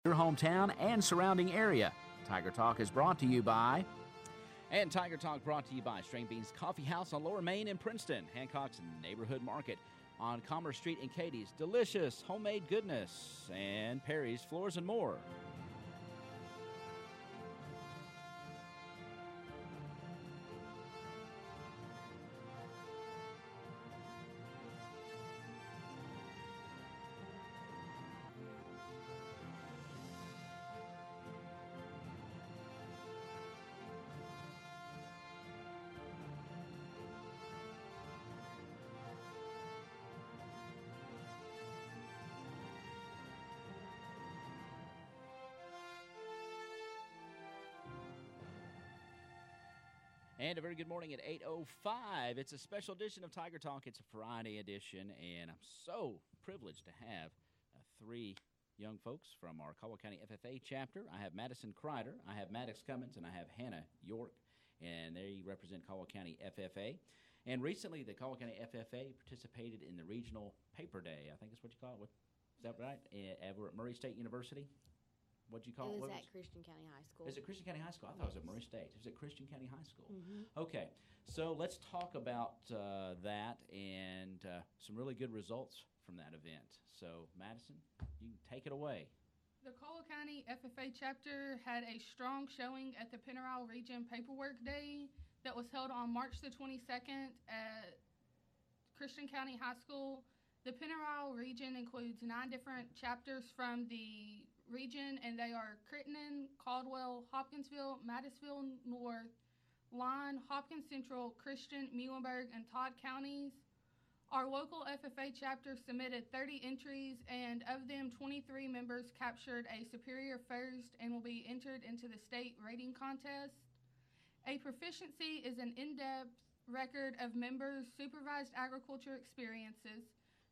your hometown and surrounding area. Tiger Talk is brought to you by... And Tiger Talk brought to you by String Beans Coffee House on Lower Main in Princeton, Hancock's Neighborhood Market on Commerce Street in Katie's, delicious homemade goodness, and Perry's Floors and More. And a very good morning at 8:05. It's a special edition of Tiger Talk. It's a Friday edition, and I'm so privileged to have three young folks from our Caldwell County FFA chapter. I have Madison Crider, I have Maddux Cummins, and I have Hannah York, and they represent Caldwell County FFA. And recently, the Caldwell County FFA participated in the Regional Paper Day. I think that's what you call it. Is that right? We're at Murray State University. What'd you call it? It was at Christian County High School. Is it Christian County High School? I thought it was at Murray State. It was at Christian County High School. Mm-hmm. Okay, so let's talk about that and some really good results from that event. So, Madison, you can take it away. The Caldwell County FFA chapter had a strong showing at the Pennyroyal Region Paperwork Day that was held on March the 22nd at Christian County High School. The Pennyroyal region includes 9 different chapters from the region, and they are Crittenden, Caldwell, Hopkinsville, Madisonville North, Line, Hopkins Central, Christian, Muhlenberg, and Todd counties. Our local FFA chapter submitted 30 entries, and of them, 23 members captured a superior first and will be entered into the state rating contest. A proficiency is an in-depth record of members' supervised agriculture experiences.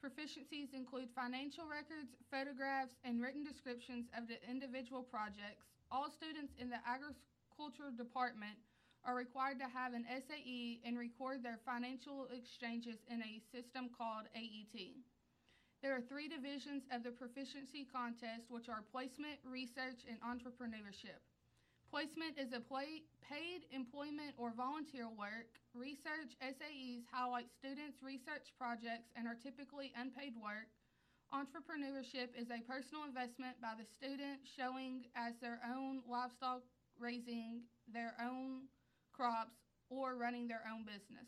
Proficiencies include financial records, photographs, and written descriptions of the individual projects. All students in the agriculture department are required to have an SAE and record their financial exchanges in a system called AET. There are 3 divisions of the proficiency contest, which are placement, research, and entrepreneurship. Placement is a paid employment or volunteer work. Research SAEs highlight students' research projects and are typically unpaid work. Entrepreneurship is a personal investment by the student showing as their own livestock, raising their own crops, or running their own business.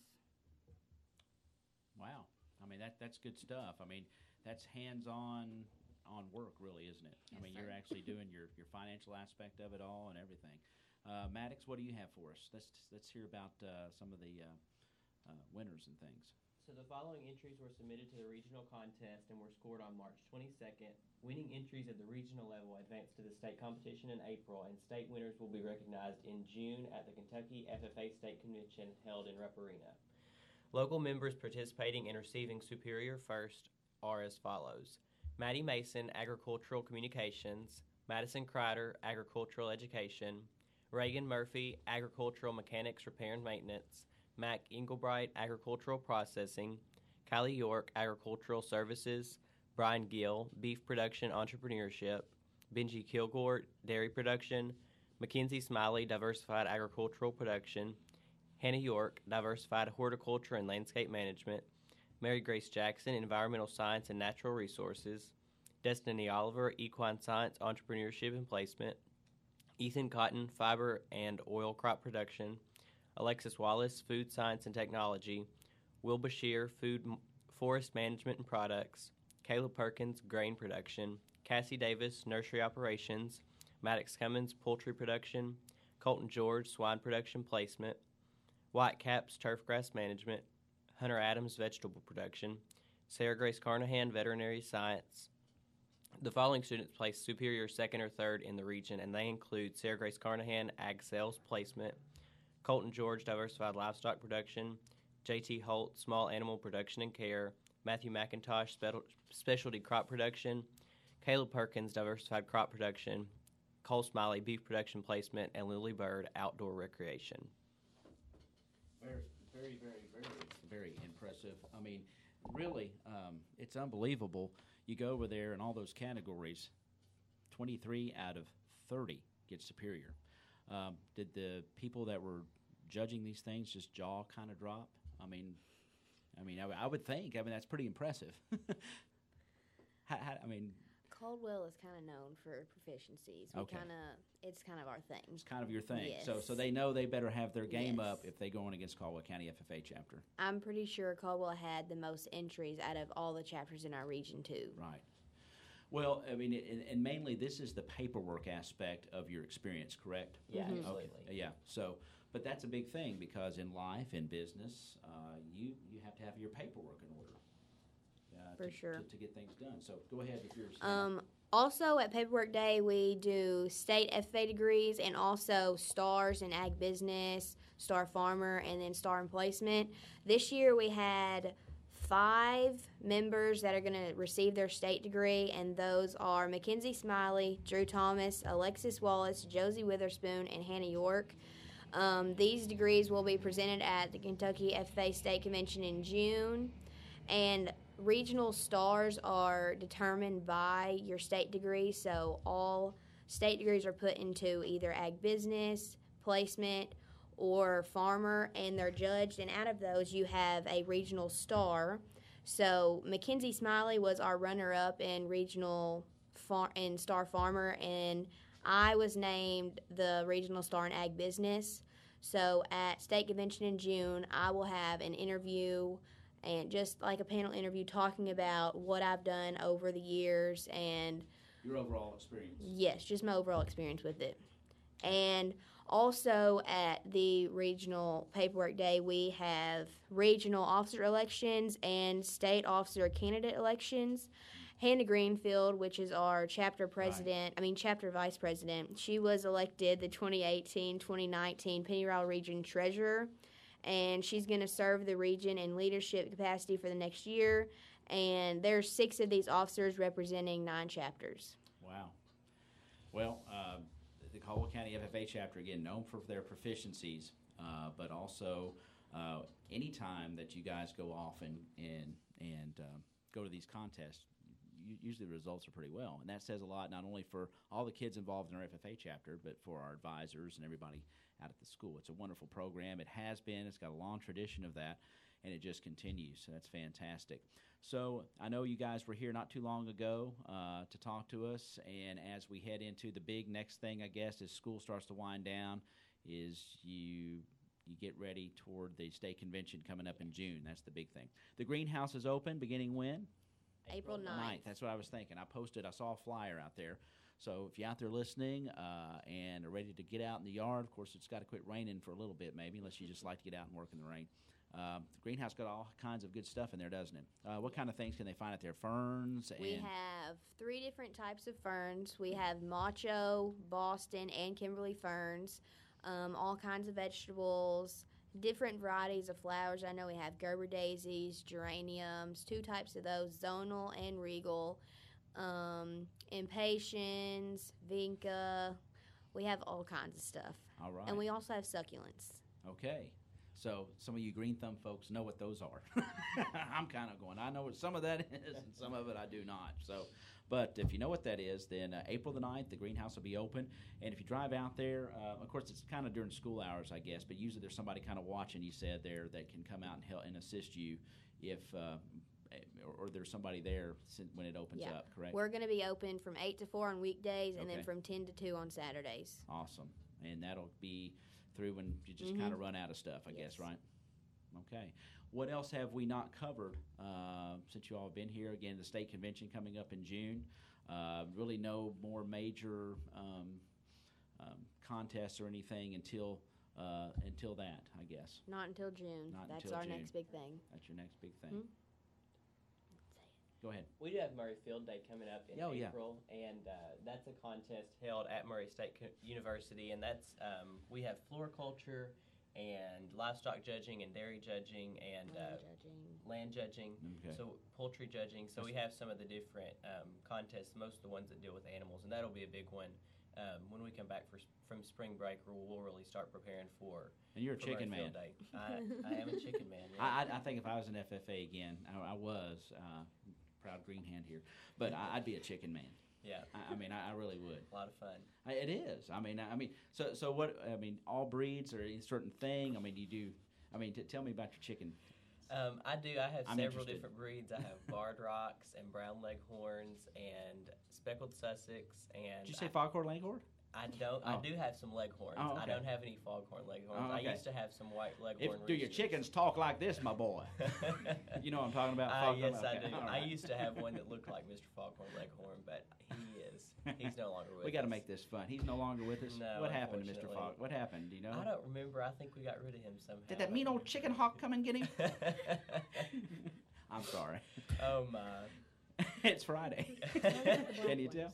Wow. I mean, that's good stuff. I mean, that's hands-on work, really, isn't it? Yes, I mean, sir. you're actually doing your financial aspect of it all and everything. Maddux, what do you have for us? Let's hear about some of the winners and things. So the following entries were submitted to the regional contest and were scored on March 22nd. Winning entries at the regional level advanced to the state competition in April, and state winners will be recognized in June at the Kentucky FFA State Convention held in Rupp Arena. Local members participating and receiving superior first are as follows: Maddie Mason, Agricultural Communications; Madison Crider, Agricultural Education; Reagan Murphy, Agricultural Mechanics, Repair and Maintenance; Mac Englebright, Agricultural Processing; Kylie York, Agricultural Services; Brian Gill, Beef Production Entrepreneurship; Benji Kilgore, Dairy Production; Mackenzie Smiley, Diversified Agricultural Production; Hannah York, Diversified Horticulture and Landscape Management; Mary Grace Jackson, Environmental Science and Natural Resources; Destiny Oliver, Equine Science, Entrepreneurship and Placement; Ethan Cotton, Fiber and Oil Crop Production; Alexis Wallace, Food Science and Technology; Will Bashir, Forest Management and Products; Caleb Perkins, Grain Production; Cassie Davis, Nursery Operations; Maddox Cummins, Poultry Production; Colton George, Swine Production Placement; White Caps, Turfgrass Management; Hunter Adams, Vegetable Production; Sarah Grace Carnahan, Veterinary Science. The following students placed superior second or third in the region, and they include Sarah Grace Carnahan, Ag Sales Placement; Colton George, Diversified Livestock Production; J.T. Holt, Small Animal Production and Care; Matthew McIntosh, Specialty Crop Production; Caleb Perkins, Diversified Crop Production; Cole Smiley, Beef Production Placement; and Lily Bird, Outdoor Recreation. Very, very, very, very impressive. I mean, really, it's unbelievable. You go over there and all those categories, 23 out of 30 get superior. Did the people that were judging these things just jaw kind of drop? I would think. That's pretty impressive. Caldwell is kind of known for proficiencies. Okay. It's kind of our thing. It's kind of your thing. Yes. So they know they better have their game Yes. up if they go in against Caldwell County FFA chapter. I'm pretty sure Caldwell had the most entries out of all the chapters in our region, too. Right. Well, and mainly this is the paperwork aspect of your experience, correct? Yeah, Mhm. absolutely. Okay. Yeah. So, but that's a big thing because in life, in business, you have to have your paperwork in order. For sure. To get things done. So go ahead with yours. Also, at Paperwork Day, we do state FFA degrees and also STARS in Ag Business, STAR Farmer, and then STAR in Placement. This year, we had 5 members that are going to receive their state degree, and those are Mackenzie Smiley, Drew Thomas, Alexis Wallace, Josie Witherspoon, and Hannah York. These degrees will be presented at the Kentucky FFA State Convention in June, and regional stars are determined by your state degree, so all state degrees are put into either Ag Business, Placement, or Farmer, and they're judged, and out of those you have a regional star. So Mackenzie Smiley was our runner-up in regional in Star Farmer, and I was named the regional star in Ag Business. So at State Convention in June, I will have an interview and just like a panel interview talking about what I've done over the years and Your overall experience. yes, just my overall experience with it. And also at the regional paperwork day, we have regional officer elections and state officer candidate elections. Hannah Greenfield, which is our chapter president, chapter vice president, she was elected the 2018-2019 Pennyroyal Region Treasurer, and she's going to serve the region in leadership capacity for the next year. And there's 6 of these officers representing 9 chapters. Wow. Well, the Caldwell County FFA chapter, again, known for their proficiencies, but also any time that you guys go off and go to these contests, usually the results are pretty well. And that says a lot not only for all the kids involved in our FFA chapter, but for our advisors and everybody out at the school. It's a wonderful program. It has been. It's got a long tradition of that, and it just continues. So that's fantastic. So I know you guys were here not too long ago to talk to us, and as we head into the big next thing, I guess, as school starts to wind down, is you get ready toward the state convention coming up in June. That's the big thing. The greenhouse is open beginning when? April 9th. That's what I was thinking. I saw a flyer out there. So if you're out there listening and are ready to get out in the yard, of course, it's got to quit raining for a little bit maybe, unless you just like to get out and work in the rain. The greenhouse got all kinds of good stuff in there, doesn't it? What kind of things can they find out there? Ferns? We have 3 different types of ferns. We have macho, Boston, and Kimberly ferns, all kinds of vegetables, different varieties of flowers. I know we have Gerber daisies, geraniums, 2 types of those, zonal and regal, impatiens, vinca. We have all kinds of stuff. All right. And we also have succulents. Okay. So some of you green thumb folks know what those are. I'm kind of going, I know what some of that is, and some of it I do not. So, but if you know what that is, then April the 9th, the greenhouse will be open. And if you drive out there, of course, it's kind of during school hours, I guess, but usually there's somebody kind of watching, you said there, that can come out and help and assist you if or there's somebody there when it opens up, correct? We're going to be open from 8 to 4 on weekdays and then Okay. from 10 to 2 on Saturdays. Awesome. And that'll be through when you just kind of run out of stuff, I guess, right? Okay. What else have we not covered since you all have been here? Again, the state convention coming up in June. Really no more major contests or anything until that, I guess. Not until June. That's until our June. next big thing. That's your next big thing. Go ahead. We do have Murray Field Day coming up in April, and that's a contest held at Murray State University, and that's we have floriculture and livestock judging and dairy judging and land judging, Okay. so poultry judging. So we have some of the different contests, most of the ones that deal with animals, and that'll be a big one. When we come back from spring break, we'll really start preparing for. And you're a chicken man. Field Day. I am a chicken man. Yeah. I think if I was an FFA again, I was proud green hand here, but I'd be a chicken man. Yeah. I mean, I really would. A lot of fun. It is. I mean, so what? I mean, all breeds or a certain thing. I mean, you do. I mean, tell me about your chicken. I do. I have I'm several interested. different breeds. I have barred rocks and brown leghorns and speckled Sussex and. Did you say foghorn leghorn? I don't. Oh. I do have some leghorns. Oh, okay. I don't have any foghorn leghorns. Oh, okay. I used to have some white leghorn. Do your chickens talk like this, my boy? You know what I'm talking about? Foghorn? Yes, I Okay, do. all I right. used to have one that looked like Mr. Foghorn Leghorn, but he's no longer with us. We got to make this fun. He's no longer with us. No, What happened to Mr. unfortunately. Fogg? What happened? Do you know? I don't remember. I think we got rid of him somehow. Did that mean old chicken hawk come and get him? I'm sorry. Oh my. It's Friday. Can you tell?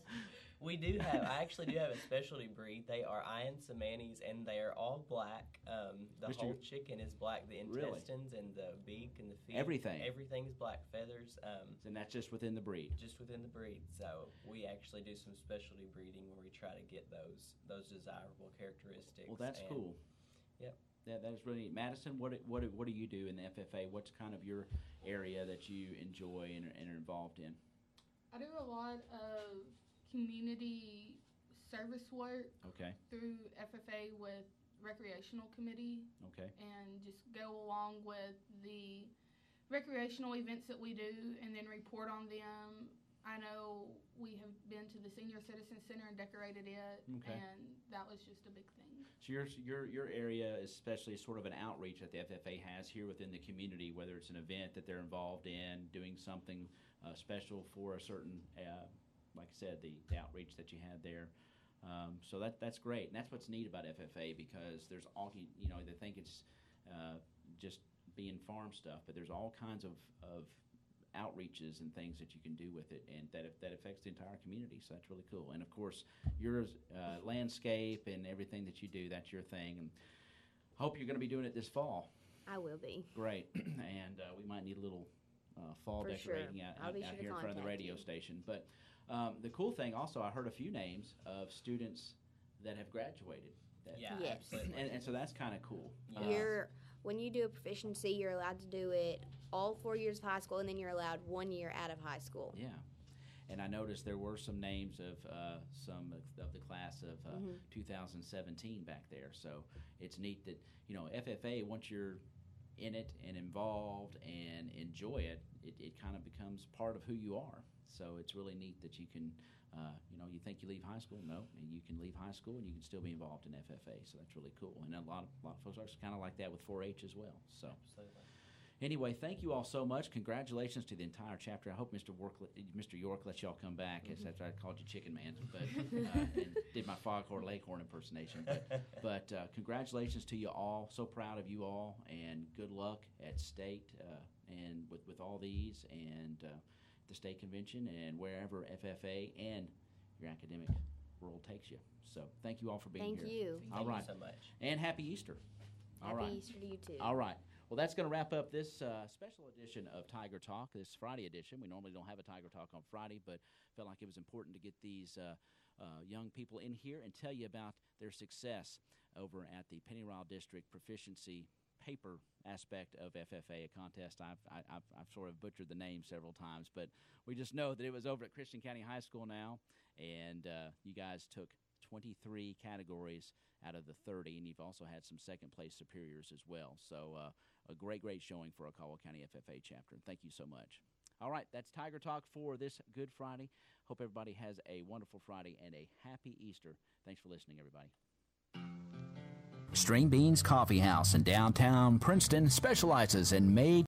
We do have. I actually do have a specialty breed. They are Iron Samanis, and they are all black. The Mr. whole chicken is black. The Really? intestines and the beak and the feet. Everything. Everything's black feathers. And that's just within the breed. Just within the breed. So we actually do some specialty breeding where we try to get those desirable characteristics. Well, that's and- cool. Yep. That is really neat. Madison, what do you do in the FFA? What's kind of your area that you enjoy and are involved in? I do a lot of community service work Okay. through FFA with recreational committee Okay. and just go along with the recreational events that we do and then report on them. I know we have been to the Senior Citizen Center and decorated it, Okay. and that was just a big thing. So your area, especially, is sort of an outreach that the FFA has here within the community, whether it's an event that they're involved in, doing something special for a certain, like I said, the outreach that you had there. So that's great, and that's what's neat about FFA, because there's all, they think it's just being farm stuff, but there's all kinds of outreaches and things that you can do with it, and that affects the entire community. So that's really cool. And of course, your landscape and everything that you do, that's your thing. And hope you're going to be doing it this fall. I will be. Great. And we might need a little fall For sure. decorating I'll out be sure to here in front of the contact radio you. station. But the cool thing also, I heard a few names of students that have graduated. Yeah, Yes. absolutely. And so that's kind of cool. Yeah. When you do a proficiency, you're allowed to do it all 4 years of high school, and then you're allowed 1 year out of high school. Yeah. And I noticed there were some names of some of the class of 2017 back there. So it's neat that, FFA, once you're in it and involved and enjoy it, it kind of becomes part of who you are. So it's really neat that you can, you think you leave high school? No, and you can leave high school and you can still be involved in FFA. So that's really cool. And a lot of folks are kind of like that with 4-H as well. So. Absolutely. Anyway, thank you all so much. Congratulations to the entire chapter. I hope Mr. York lets y'all come back. After I called you Chicken Man, but and did my Foghorn Leghorn impersonation. But congratulations to you all. So proud of you all, and good luck at state and with all these, and the state convention, and wherever FFA and your academic world takes you. So thank you all for being Thank here. you. All Thank right. you so much. And happy Easter. All Happy right. Easter to you, too. All right. Well, that's going to wrap up this special edition of Tiger Talk, this Friday edition. We normally don't have a Tiger Talk on Friday, but felt like it was important to get these young people in here and tell you about their success over at the Pennyrile District Proficiency Paper aspect of FFA, a contest. I've sort of butchered the name several times, but we just know that it was over at Christian County High School now, and you guys took 23 categories out of the 30, and you've also had some second-place superiors as well. So a great showing for a Caldwell County FFA chapter. Thank you so much. All right, that's Tiger Talk for this Good Friday. Hope everybody has a wonderful Friday and a happy Easter. Thanks for listening, everybody. String Beans Coffee House in downtown Princeton specializes in made